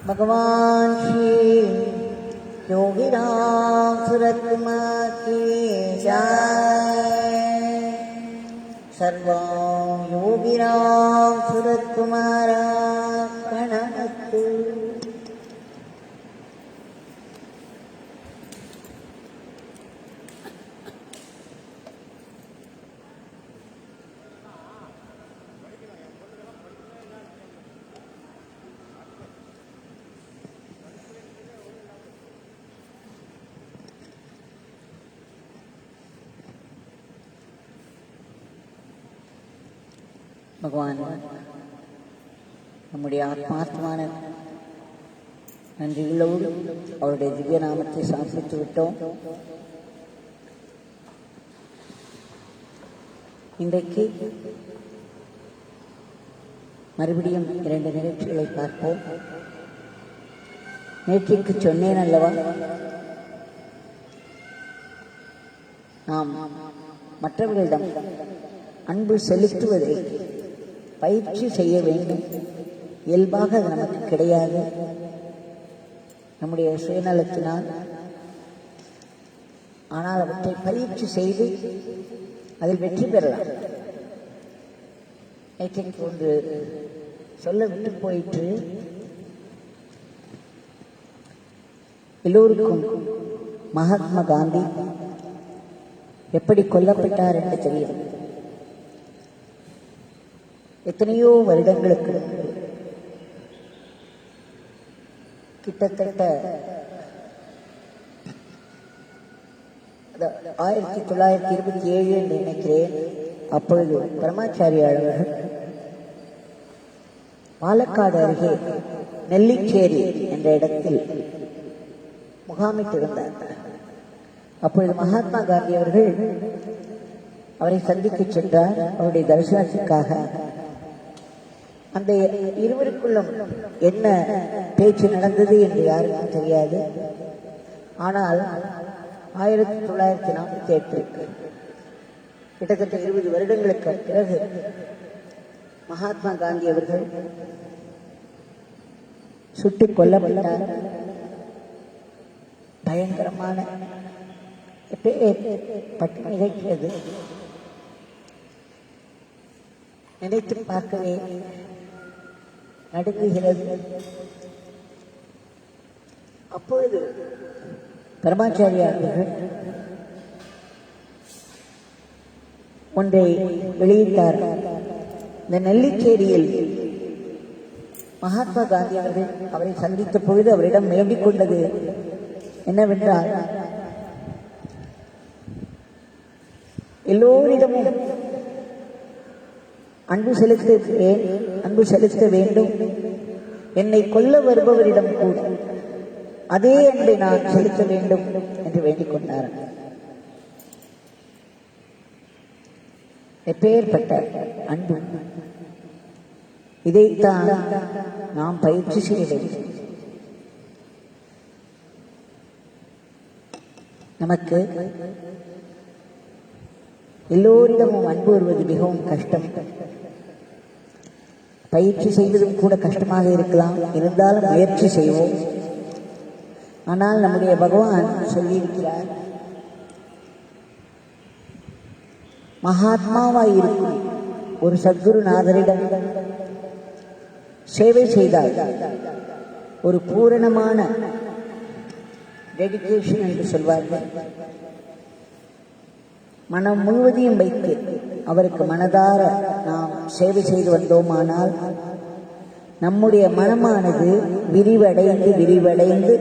भगवान श्री योगीराम सूरतकुमार की जय। सर्वं योगीराम सूरतकुमारार्पणमस्तु। भगवान நம்முடைய ஆத்மார்த்தமான நன்றிகளோடு அவருடைய திவ்ய நாமத்தை சமர்ப்பித்து விட்டோம். இன்றைக்கு மறுபடியும் 2 நிகழ்ச்சிகளை பார்ப்போம். நேற்றுக்கு சொன்னேன் அல்லவா, நாம் மற்றவர்களிடம் அன்பு செலுத்துவதை பயிற்சி செய்ய வேண்டும். இயல்பாக அது நமக்கு கிடையாது. நம்முடைய சுயநலத்தினால். ஆனால் அவற்றை பயிற்சி செய்து அதில் வெற்றி பெறலாம். நேற்றைக்கு ஒன்று சொல்ல விட்டு போயிற்று. எல்லோருக்கும் மகாத்மா காந்தி எப்படி கொல்லப்பட்டார் என்று தெரியும். எத்தனையோ வருடங்களுக்கு கிட்டத்தட்ட 1927 என்று நினைக்கிறேன். அப்பொழுது பரமாச்சாரியார் அவர்கள் பாலக்காடு அருகே நெல்லிச்சேரி என்ற இடத்தில் முகாமிட்டிருந்தார். அப்பொழுது மகாத்மா காந்தி அவர்கள் அவரை சந்திக்க சென்றார். அவருடைய தரிசனத்துக்காக. அந்த இருவருக்குள்ளும் என்ன பேச்சு நடந்தது என்று யாருக்கும் தெரியாது. ஆனால் 1948 கிட்டத்தட்ட 20 வருடங்களுக்கு பிறகு மகாத்மா காந்தி அவர்கள் சுட்டுக் கொல்லப்பட்டார். பயங்கரமான பட்டு நிகழ்கிறது. நினைத்து பார்க்கவே நடுங்குகிறது. அப்பொழுது பரமாச்சாரியார்கள் ஒன்றை வெளியிட்டார். இந்த நெல்லிச்சேரியில் மகாத்மா காந்தி அவர்கள் அவரை சந்தித்த பொழுது அவரிடம் வேண்டிக் கொண்டது என்னவென்றால், எல்லோரிடமும் அன்பு செலுத்த வேண்டும். என்னை கொல்ல வருபவரிடம் கூட அதே அன்பை நான் செலுத்த வேண்டும் என்று வேண்டிக் கொண்டார். எப்பேற்பட்ட அன்பு! இதைத்தான் நாம் பயிற்சி செய்ய வேண்டும். நமக்கு எல்லோரிடமும் அன்பு வருவது மிகவும் கஷ்டம். பயிற்சி செய்வதும் கூட கஷ்டமாக இருக்கலாம். இருந்தாலும் முயற்சி செய்வோம். ஆனால் நம்முடைய பகவான் சொல்லியிருக்கிறார், மகாத்மாவாய் இருக்கும் ஒரு சத்குருநாதரிடம் சேவை செய்தால் ஒரு பூரணமான டெடிகேஷன் என்று சொல்வார்கள். மனம் முழுவதையும் வைத்து அவருக்கு மனதார நாம் சேவை செய்து வந்தோமானால் நம்முடைய மனமானது விரிவடைந்து விரிவடைந்து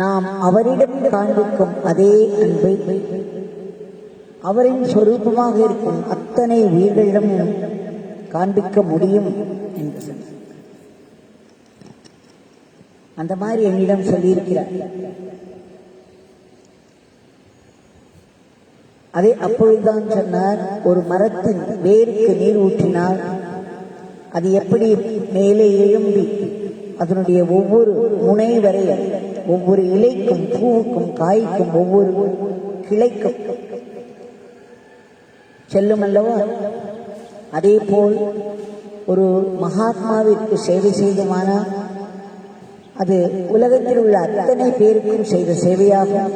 நாம் அவரிடம் காண்பிக்கும் அதே அன்பை அவரின் சொரூபமாக இருக்கும் அத்தனை உயிர்களிடமும் காண்பிக்க முடியும் என்று சொன்னார். அந்த மாதிரி என்னிடம் சொல்லியிருக்கிறார். அதே அப்பொழுதுதான் சொன்னார், ஒரு மரத்தின் வேருக்கு நீர் ஊற்றினால் அது எப்படி மேலே எழும்பி அதனுடைய ஒவ்வொரு முனை வரை ஒவ்வொரு இலைக்கும் பூவுக்கும் காய்க்கும் ஒவ்வொரு கிளைக்கும் செல்லும் அல்லவா, அதே போல் ஒரு மகாத்மாவிற்கு சேவை செய்தோமானால் அது உலகத்தில் உள்ள அத்தனை பேருக்கும் செய்த சேவையாகும்.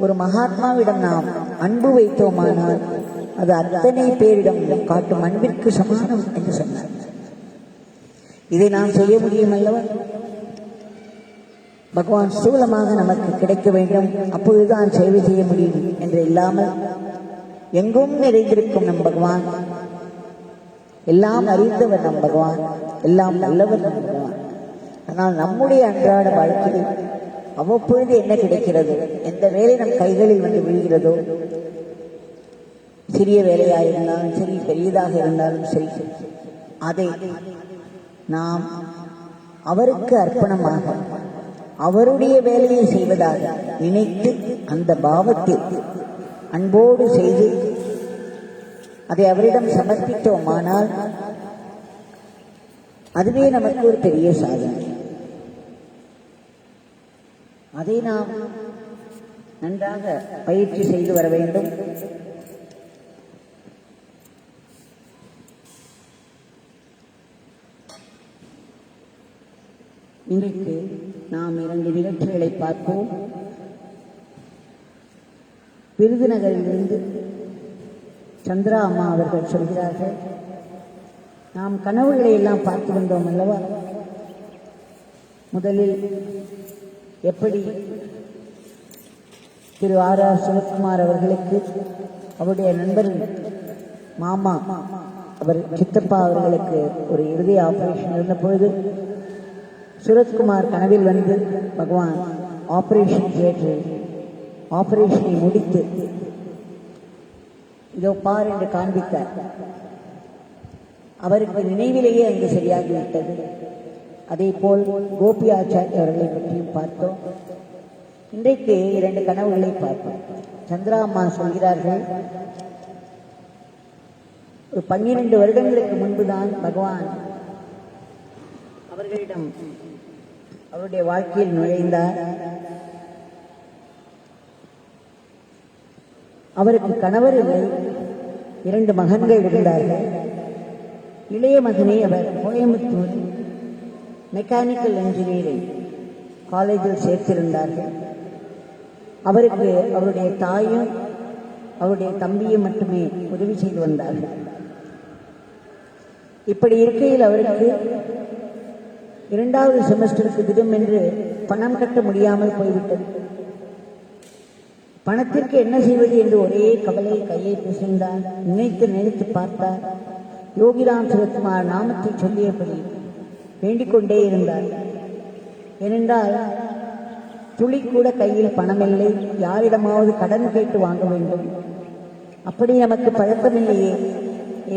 ஒரு மகாத்மாவிடம் நாம் அன்பு வைத்தோமானால் அது அத்தனை பேரிடம் காட்டும் அன்பிற்கு சமானம் என்று சொன்னார். இதை நாம் செய்ய முடியும் அல்லவா? பகவான் ஸ்தூலமாக நமக்கு கிடைக்க வேண்டும், அப்பொழுதுதான் சேவை செய்ய முடியும் என்று இல்லாமல் எங்கும் நிறைந்திருக்கும் நம் பகவான், எல்லாம் அறிந்தவர் நம் பகவான், எல்லாம் நல்லவர் நம் பகவான். ஆனால் நம்முடைய அன்றாட வாழ்க்கையில் அவ்வப்பொழுது என்ன கிடைக்கிறது, எந்த வேலை நம் கைகளில் வந்து விழுகிறதோ, சிறிய வேலையாக இருந்தாலும் சரி பெரியதாக இருந்தாலும் சரி, அதை நாம் அவருக்கு அர்ப்பணமாக அவருடைய வேலையை செய்வதாக நினைத்து அந்த பாவத்தில் அன்போடு செய்து அதை அவரிடம் சமர்ப்பித்தோமானால் அதுவே நமக்கு ஒரு பெரிய சாதனை. அதை நாம் நன்றாக பயிற்சி செய்து வர வேண்டும். இன்றைக்கு நாம் 2 நிகழ்ச்சிகளை பார்ப்போம். விருதுநகரிலிருந்து சந்திரா அம்மா அவர்கள் சொல்கிறார்கள், நாம் கனவுகளை எல்லாம் பார்த்து வந்தோம் அல்லவா. முதலில் எப்படி திரு ஆர் சிவகுமார் அவர்களுக்கு அவருடைய நண்பர் மாமா அவர் சித்தப்பா அவர்களுக்கு ஒரு இருதய ஆபரேஷன் இருந்த பொழுது சுரத்குமார் கனவில் வந்து பகவான் ஆபரேஷன் தியேட்டரில் ஆபரேஷனை முடித்து இதோ பார் என்று காண்பித்தார். அவருக்கு நினைவிலேயே அங்கு சரியாகிவிட்டது. அதே போல் கோபி ஆச்சாரிய அவர்களை பற்றியும் பார்த்தோம். இன்றைக்கு 2 கனவுகளை பார்ப்போம். சந்திரா அம்மா சொல்கிறார்கள், ஒரு 12 வருடங்களுக்கு முன்புதான் பகவான் அவர்களிடம் அவருடைய வாழ்க்கையில் நுழைந்தார். அவருக்கு கணவர் இல்லை, 2 மகன்கள் இருந்தார்கள். இளைய மகனை அவர் கோயம்புத்தூர் மெக்கானிக்கல் இன்ஜினியரிங் காலேஜில் சேர்த்திருந்தார்கள். அவருக்கு அவருடைய தாயும் அவருடைய தம்பியும் மட்டுமே உதவி செய்து வந்தார்கள். இப்படி இருக்கையில் அவருக்கு 2வது செமஸ்டருக்கு தினம் என்று பணம் கட்ட முடியாமல் போய்விட்டது. பணத்திற்கு என்ன செய்வது என்று ஒரே கவலை, கையை பிசைந்தார். நினைத்து பார்த்தார். யோகிராம் சிவகுமார் நாமத்தை சொல்லியபடி வேண்டிக் கொண்டே இருந்தார். ஏனென்றால் துளி கூட கையில் பணமில்லை, யாரிடமாவது கடன் கேட்டு வாங்க வேண்டும். அப்படி நமக்கு பழக்கமில்லையே.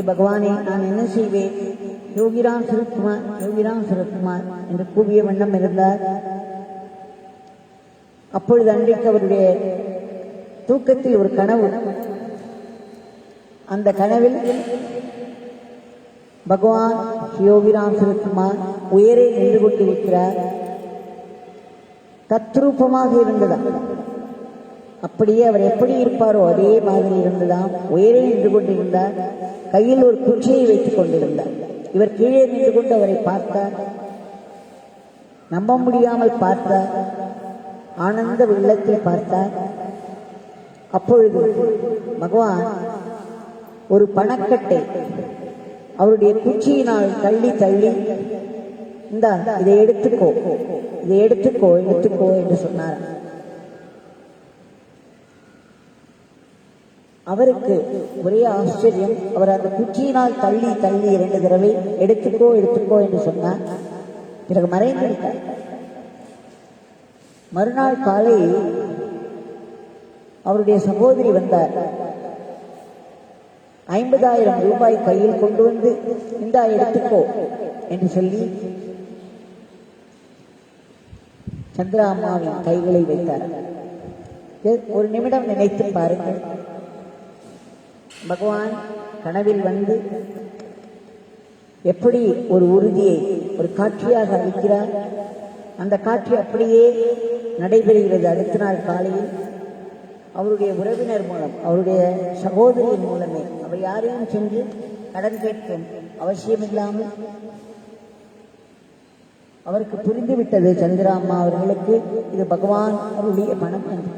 பகவானே, நான் என்ன செய்வேன்? யோகிராம் சிவகுமார், யோகிராம் சிவகுமார் என்று கூவிய வண்ணம் இருந்தார். அப்பொழுது அன்றைக்கு அவருடைய தூக்கத்தில் ஒரு கனவு. அந்த கனவில் பகவான் யோகிராம் சிவகுமார் உயரே நின்று கொண்டிருக்கிறார். தத்ரூபமாக இருந்ததா. அப்படியே அவர் எப்படி இருப்பாரோ அதே மாதிரி இருந்துதான். உயரே நின்று கொண்டிருந்தார். கையில் ஒரு குச்சியை வைத்துக் கொண்டிருந்தார். இவர் கீழே நின்று கொண்டு அவரை பார்த்தார். நம்ப முடியாமல் பார்த்தார். ஆனந்த வெள்ளத்தில் பார்த்தார். அப்பொழுது பகவான் ஒரு பணக்கட்டை அவருடைய குச்சியினால் தள்ளி தள்ளி, இதை எடுத்துக்கோ, இதை எடுத்துக்கோ எடுத்துக்கோ என்று சொன்னார். அவருக்கு ஒரே ஆச்சரியம். அவர் அந்த குச்சியினால் தள்ளி தள்ளி 2 தடவை எடுத்துக்கோ எடுத்துக்கோ என்று சொன்னார். பிறகு மறைந்து விட்டார். மறுநாள் காலை அவருடைய சகோதரி வந்தார். 50,000 ரூபாய் கையில் கொண்டு வந்து, இந்தா எடுத்துக்கோ என்று சொல்லி சந்திரா அம்மாவின் கைகளை வைத்தார். ஒரு நிமிடம் நினைத்து பாருங்கள். பகவான் கனவில் வந்து எப்படி ஒரு உறுதியை ஒரு காட்சியாக அளிக்கிறார். அந்த காட்சி அப்படியே நடைபெறுகிறது. அடுத்த நாள் காலையில் அவருடைய உறவினர் மூலம், அவருடைய சகோதரியின் மூலமே, அவர் யாரையும் சென்று கடன் கேட்கும் அவசியமில்லாமல் அவருக்கு புரிந்துவிட்டது சந்திரா அம்மா அவர்களுக்கு இது பகவான் அவருடைய பணம் என்று.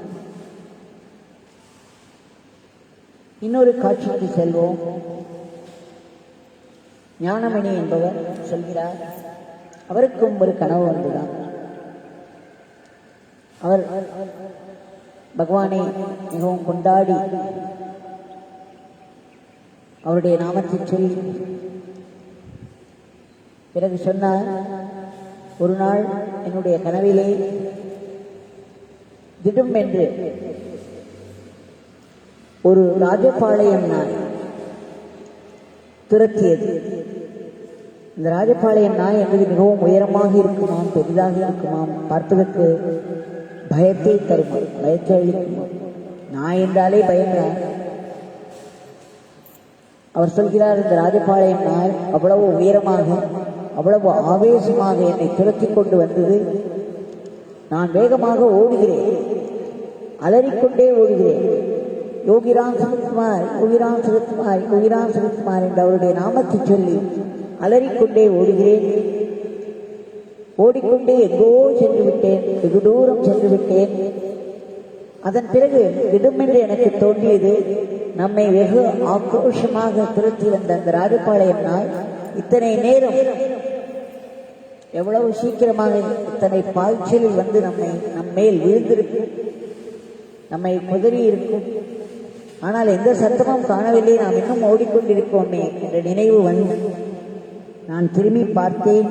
இன்னொரு காட்சிக்கு செல்வோம். ஞானமணி என்பவர் சொல்கிறார், அவருக்கும் ஒரு கனவு வந்துதான். அவர் பகவானை மிகவும் கொண்டாடி அவருடைய நாமத்தை சொல்லி பிறகு சொன்னார், ஒரு நாள் என்னுடைய கனவிலே திடும் என்று ஒரு ராஜபாளையம் நாய் துரத்தியது. இந்த ராஜபாளையம் நாய் என்பது மிகவும் உயரமாக இருக்குமாம், பெரிதாக இருக்குமாம், பார்ப்பதற்கு பயத்தை தருமா, பயத்தை அளிக்குமா. நாய் என்றாலே பயந்தார். அவர் சொல்கிறார், இந்த ராஜபாளையம் நாய் அவ்வளவு உயரமாக அவ்வளவு ஆவேசமாக என்னை துரத்தி கொண்டு வந்தது. நான் வேகமாக ஓடுகிறேன், அலறிக்கொண்டே ஓடுகிறேன். யோகிராம் சுரத்குமார், யோகிராம் சுரத்குமார், யோகிராம் சுரத்குமார் என்று அவருடைய நாமத்தை சொல்லி அலறிக்கொண்டே ஓடுகிறேன். ஓடிக்கொண்டே எங்கோ சென்று விட்டேன், வெகு தூரம் சென்று விட்டேன். அதன் பிறகு திடுமென்று எனக்கு தோன்றியது, நம்மை வெகு ஆக்ரோஷமாக துரத்தி வந்த அந்த ராஜபாளையம் நாய் இத்தனை நேரம் எவ்வளவு சீக்கிரமாக இத்தனை பாய்ச்சலில் வந்து நம்மேல் விழுந்திருக்கும், நம்மை குதறி இருக்கும். ஆனால் எந்த சத்தமும் காணவில்லை, நாம் இன்னும் ஓடிக்கொண்டிருக்கோமே என்ற நினைவு வந்து நான் திரும்பி பார்த்தேன்.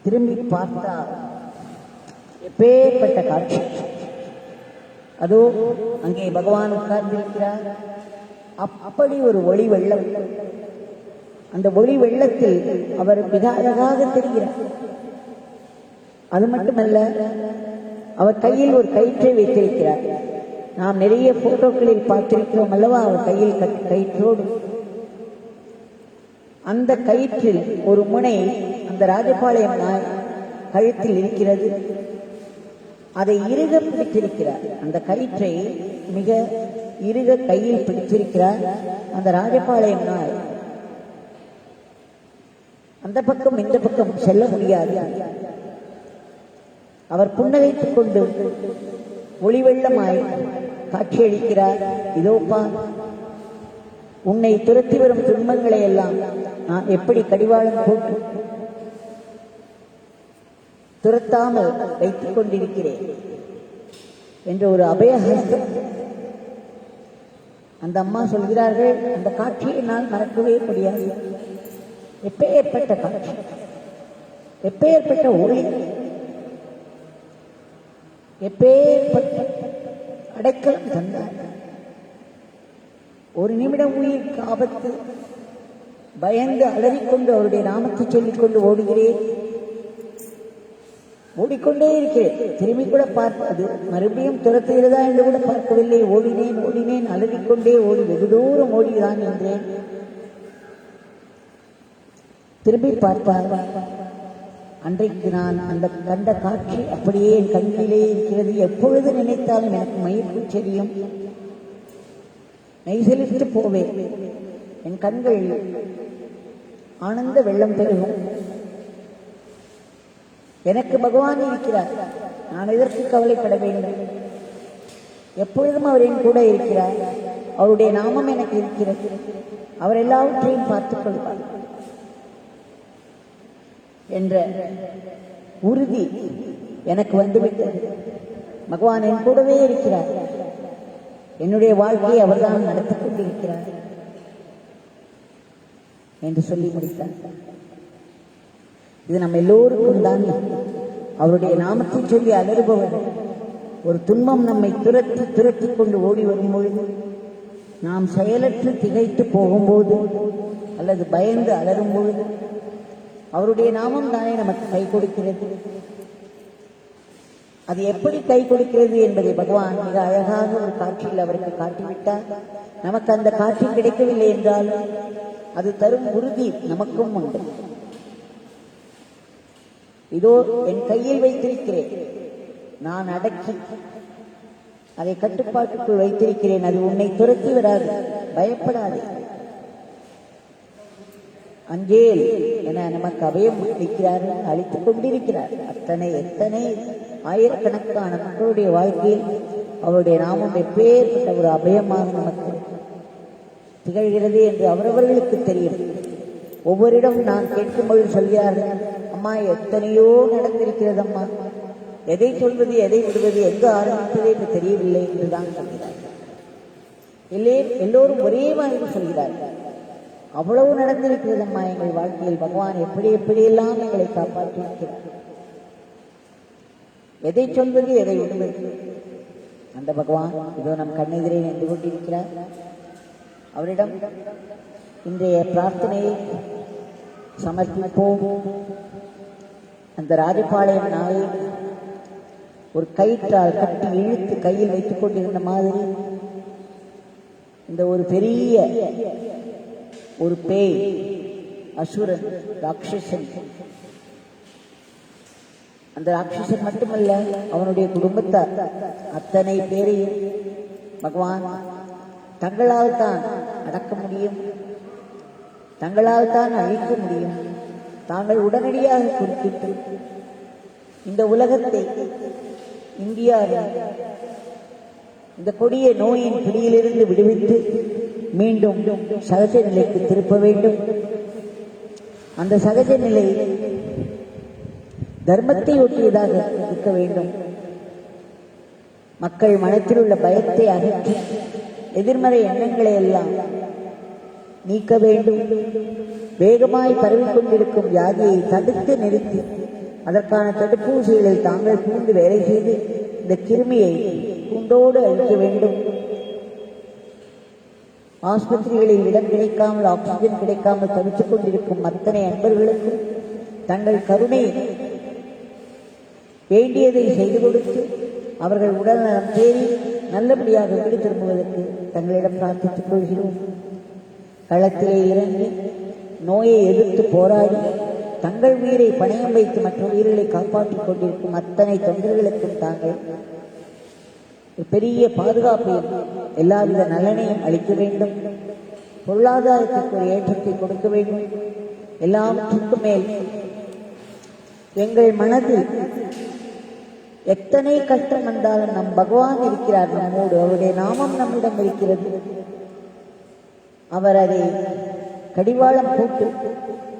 திரும்பி பார்த்தால் எப்பேற்பட்ட காட்சி! அதோ அங்கே பகவான் உட்கார்ந்திருக்கிறார். அப்படி ஒரு ஒளி வெள்ளம். அந்த ஒளி வெள்ளத்தில் அவர் மிக அழகாக தெரிகிறார். அது மட்டுமல்ல, அவர் கையில் ஒரு கயிற்றை வைத்திருக்கிறார். நாம் நிறைய போட்டோக்களில் பார்த்திருக்கிறோம் அல்லவா, அவர் கையில் கயிற்றோடு. அந்த கயிற்றில் ஒரு முனை அந்த ராஜபாளையம் நாய் கழுத்தில் இருக்கிறது. அதை இறுக பிடித்திருக்கிறார். அந்த கயிற்றை மிக இறுக கையில் பிடித்திருக்கிறார் அந்த ராஜபாளையம் நாய். அந்த பக்கம் இந்த பக்கம் செல்ல முடியாது. அவர் புன்னகைத்துக் கொண்டு ஒளி வெள்ளமாய் காட்சியளிக்கிறார். இதோப்பா, உன்னை துரத்தி வரும் துன்பங்களை எல்லாம் நான் எப்படி கடிவாளம் போட்டு துரத்தாமல் வைத்துக் கொண்டிருக்கிறேன் என்ற ஒரு அபயஹஸ்தம். அந்த அம்மா சொல்கிறார்கள், அந்த காட்சியை நான் மறக்கவே முடியாது. எப்பேற்பட்ட காட்சி, எப்பேற்பட்ட ஒளி, எப்பேற்பட்ட அடைக்கலம் தந்தார். ஒரு நிமிடம் உயிருக்கு ஆபத்து, பயந்து அலறிக்கொண்டு அவருடைய நாமத்தை சொல்லிக்கொண்டு ஓடுகிறேன். ஓடிக்கொண்டே இருக்கிறேன். திரும்பி கூட பார்ப்பது மறுபடியும் துரத்துகிறதா என்று கூட பார்க்கவில்லை. ஓடினேன் ஓடினேன், அலறிக்கொண்டே ஓடி வெகு தூரம் ஓடிதான் என்றேன். திரும்பி பார்ப்பார். அன்றைக்கு நான் அந்த கண்ட காட்சி அப்படியே என் கண்ணிலே இருக்கிறது. எப்பொழுது நினைத்தாலும் எனக்கு மயிர்ப்பு செடியும் நெய்சலித்து போவேன். என் கண்கள் ஆனந்த வெள்ளம் பெருகும். எனக்கு பகவான் இருக்கிறார், நான் எதற்கு கவலைப்பட வேண்டும்? எப்பொழுதும் அவர் என் கூட இருக்கிறார், அவருடைய நாமம் எனக்கு இருக்கிறது, அவர் எல்லாவற்றையும் பார்த்துக் கொள்வார் என்ற உறுதி எனக்கு வந்துவிட்டது. பகவான் என் கூடவே இருக்கிறார், என்னுடைய வாழ்க்கையை அவர்தான் நடத்திக் கொண்டிருக்கிறார் என்று சொல்லி முடித்தார். இது நம்ம எல்லோருக்கும் தான். அவருடைய நாமத்தை சொல்லி அலறுபவர். ஒரு துன்பம் நம்மை துரத்தி கொண்டு ஓடி வரும் பொழுது, நாம் செயலற்று திகைத்து போகும்போது அல்லது பயந்து அலறும் பொழுது அவருடைய நாமம் தானே நமக்கு கை கொடுக்கிறது. அது எப்படி கை கொடுக்கிறது என்பதை பகவான் மிக அழகாக ஒரு காட்சியில் அவருக்கு காட்டிவிட்டார். நமக்கு அந்த காட்சி கிடைக்கவில்லை என்றால் அது தரும் உறுதி நமக்கும் உண்டு. இதோ என் கையில் வைத்திருக்கிறேன், நான் அடக்கி அதை கட்டுப்பாட்டுக்குள் வைத்திருக்கிறேன், அது உன்னை துரத்தி வராது, பயப்படாது, அஞ்சேல் என நமக்கு அபயம் அளிக்கிறார்கள், அளித்துக் கொண்டிருக்கிறார். எத்தனை ஆயிரக்கணக்கான மக்களுடைய வாழ்க்கையில் அவருடைய நாமம் எப்பேற்பட்ட ஒரு அபயமாக நமக்கு திகழ்கிறது என்று அவரவர்களுக்கு தெரியும். ஒவ்வொரு இடம் நான் கேட்கும்போது சொல்கிறார்கள், அம்மா எத்தனையோ நடந்திருக்கிறது அம்மா, எதை சொல்வது எதை விடுவது எங்கு ஆரம்பிப்பது என்று தெரியவில்லை என்றுதான் சொல்கிறார்கள். எல்லோரும் ஒரே மாதிரி சொல்கிறார்கள், அவ்வளவு நடந்திருக்கிறது அம்மா எங்கள் வாழ்க்கையில், பகவான் எப்படியெல்லாம் எங்களை காப்பாற்றியிருக்கிறார், எதை சொல்வது எதை விடுவது. அந்த பகவான் இதோ நம் கண்ணெதிரே நின்று கொண்டிருக்கிறார். அவரிடம் இன்றைய பிரார்த்தனையை சமர்ப்பிப்போம். அந்த ராஜபாளையம் நாளை ஒரு கயிற்றால் கட்டி இழுத்து கையில் வைத்துக் கொண்டிருந்த மாதிரி இந்த ஒரு பெரிய ஒரு பேய், அசுரன், ராட்சசன், அந்த ராட்சசன் மட்டுமல்ல அவனுடைய குடும்பத்தார் அத்தனை பேரையும் பகவான் தங்களால் தான் அடக்க முடியும், தங்களால் தான் அழிக்க முடியும். தாங்கள் உடனடியாக குறிப்பிட்டு இந்த உலகத்தை, இந்தியாவில் இந்த கொடிய நோயின் பிடியிலிருந்து விடுவித்து மீண்டும் சகஜ நிலைக்கு திருப்ப வேண்டும். அந்த சகஜ நிலை தர்மத்தை ஒட்டியதாக இருக்க வேண்டும். மக்கள் மனத்தில் உள்ள பயத்தை அகற்றி எதிர்மறை எண்ணங்களை எல்லாம் நீக்க வேண்டும். வேகமாய் பரவிக்கொண்டிருக்கும் வியாதியை தடுத்து நிறுத்தி அதற்கான தடுப்பூசிகளில் தாங்கள் பூண்டு வேலை செய்து இந்த கிருமியை பூண்டோடு அழிக்க வேண்டும். ஆஸ்பத்திரிகளில் இடம் கிடைக்காமல், ஆக்சிஜன் கிடைக்காமல் தவித்துக் கொண்டிருக்கும் அத்தனை அன்பர்களுக்கும் தங்கள் கருணை வேண்டியதை செய்து கொடுத்து அவர்கள் உடல் நலம் தேடி நல்லபடியாக வீடு திரும்புவதற்கு தங்களிடம் பிரார்த்தித்துக் கொள்கிறோம். களத்திலே இறங்கி நோயை எதிர்த்து போராடி தங்கள் உயிரை பணயம் வைத்து மற்ற உயிர்களை காப்பாற்றிக் கொண்டிருக்கும் அத்தனை தொண்டர்களுக்கும் தாங்கள் பெரிய பாதுகாப்பையும் எல்லாவித நலனையும் அளிக்க வேண்டும். பொருளாதாரத்திற்கு ஒரு ஏற்றத்தை கொடுக்க வேண்டும். எல்லாவற்றுக்கும் மேல் எங்கள் மனதில் எத்தனை கஷ்டம் வந்தாலும் நம் பகவான் இருக்கிறார் நம்மோடு, அவருடைய நாமம் நம்மிடம் இருக்கிறது. அவர் அதை கடிவாளம் போட்டு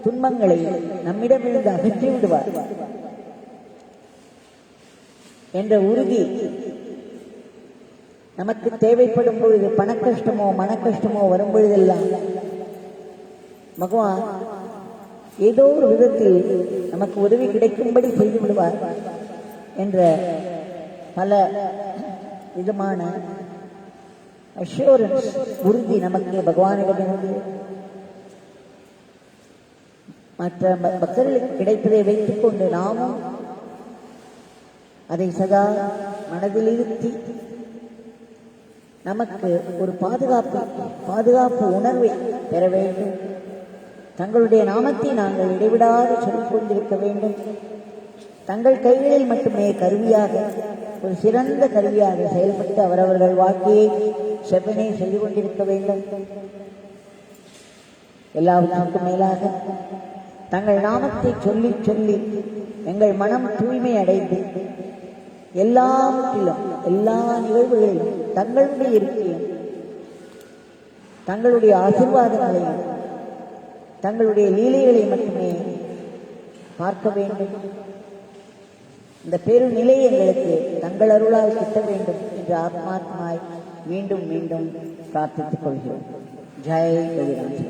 துன்பங்களை நம்மிடமிருந்து அகற்றி விடுவார் என்ற உறுதி நமக்கு தேவைப்படும் பொழுது, பணக்கஷ்டமோ மனக்கஷ்டமோ வரும் பொழுதெல்லாம் பகவான் ஏதோ ஒரு விதத்தில் நமக்கு உதவி கிடைக்கும்படி செய்து விடுவார் என்ற பல விதமான அஷூரன்ஸ், உறுதி நமக்கு பகவானிடமிருந்து மற்ற பக்தர்களுக்கு கிடைப்பதை வைத்துக் கொண்டு நாமும் அதை சதா மனதில் இருத்தி நமக்கு ஒரு பாதுகாப்பு உணர்வை பெற வேண்டும். தங்களுடைய நாமத்தை நாங்கள் இடைவிடாது சொல்லிக் கொண்டிருக்க வேண்டும். தங்கள் கைகளில் மட்டுமே கருவியாக, ஒரு சிறந்த கருவியாக செயல்பட்டு அவரவர்கள் வாழ்க்கையை செவ்வனே செய்து கொண்டிருக்க வேண்டும். எல்லாவற்றுக்கும் மேலாக தங்கள் நாமத்தை சொல்லி சொல்லி எங்கள் மனம் தூய்மை அடைந்து எல்லாவற்றிலும் எல்லா நிகழ்வுகளிலும் தங்களுடைய இருக்கையும் தங்களுடைய ஆசீர்வாதங்களையும் தங்களுடைய லீலைகளை மட்டுமே பார்க்க வேண்டும். இந்த பெருநிலை எங்களுக்கு தங்கள் அருளால் கிட்ட வேண்டும் என்று ஆத்மாத்மாய் மீண்டும் மீண்டும் பிரார்த்தித்துக் கொள்கிறோம். ஜெய் கதிராஜ்.